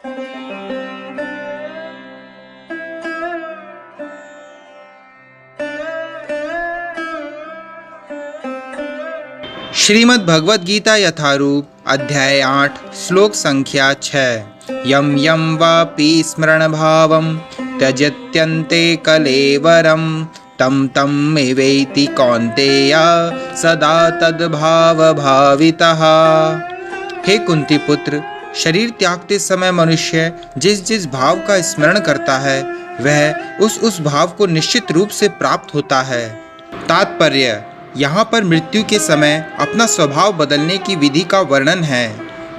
श्रीमद् भगवद गीता यथारूप अध्याय 8 श्लोक संख्या 6। यम यम वापि स्मरण भावम त्यजत्यन्ते कलेवरम तम तम एवेति कौन्तेय सदा तद्भाव भावितः। हे कुंती पुत्र, शरीर त्यागते समय मनुष्य जिस जिस भाव का स्मरण करता है वह उस भाव को निश्चित रूप से प्राप्त होता है। तात्पर्य: यहाँ पर मृत्यु के समय अपना स्वभाव बदलने की विधि का वर्णन है।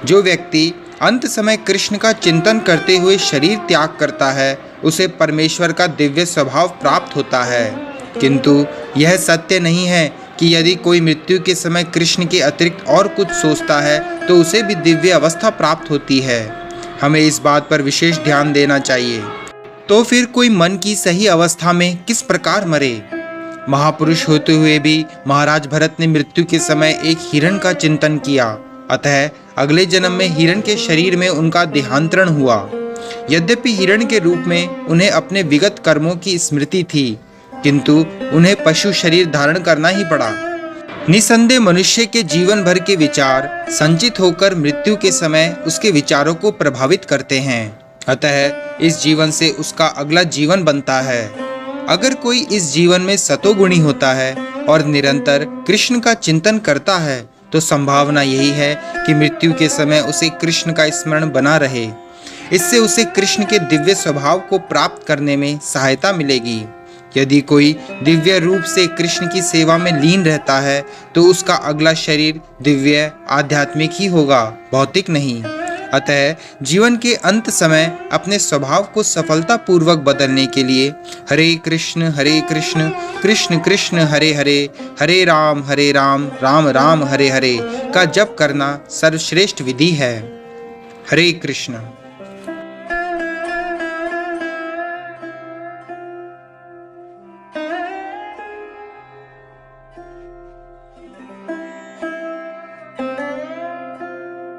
जो व्यक्ति अंत समय कृष्ण का चिंतन करते हुए शरीर त्याग करता है उसे परमेश्वर का दिव्य स्वभाव प्राप्त होता है। किंतु यह सत्य नहीं है कि यदि कोई मृत्यु के समय कृष्ण के अतिरिक्त और कुछ सोचता है तो उसे भी दिव्य अवस्था प्राप्त होती है। हमें इस बात पर विशेष ध्यान देना चाहिए। तो फिर कोई मन की सही अवस्था में किस प्रकार मरे? महापुरुष होते हुए भी महाराज भरत ने मृत्यु के समय एक हिरण का चिंतन किया, अतः अगले जन्म में हिरण के शरीर में उनका देहांतरण हुआ। यद्यपि हिरण के रूप में उन्हें अपने विगत कर्मों की स्मृति थी, किंतु उन्हें पशु शरीर धारण करना ही पड़ा। निसंदेह मनुष्य के जीवन भर के विचार संचित होकर मृत्यु के समय उसके विचारों को प्रभावित करते हैं, अतः इस जीवन से उसका अगला जीवन बनता है। अगर कोई इस जीवन में सतोगुणी होता है और निरंतर कृष्ण का चिंतन करता है तो संभावना यही है कि मृत्यु के समय उसे कृष्ण का स्मरण बना रहे। इससे उसे कृष्ण के दिव्य स्वभाव को प्राप्त करने में सहायता मिलेगी। यदि कोई दिव्य रूप से कृष्ण की सेवा में लीन रहता है तो उसका अगला शरीर दिव्य आध्यात्मिक ही होगा, भौतिक नहीं। अतः जीवन के अंत समय अपने स्वभाव को सफलतापूर्वक बदलने के लिए हरे कृष्ण कृष्ण कृष्ण हरे हरे, हरे राम राम राम हरे हरे का जप करना सर्वश्रेष्ठ विधि है। हरे कृष्ण।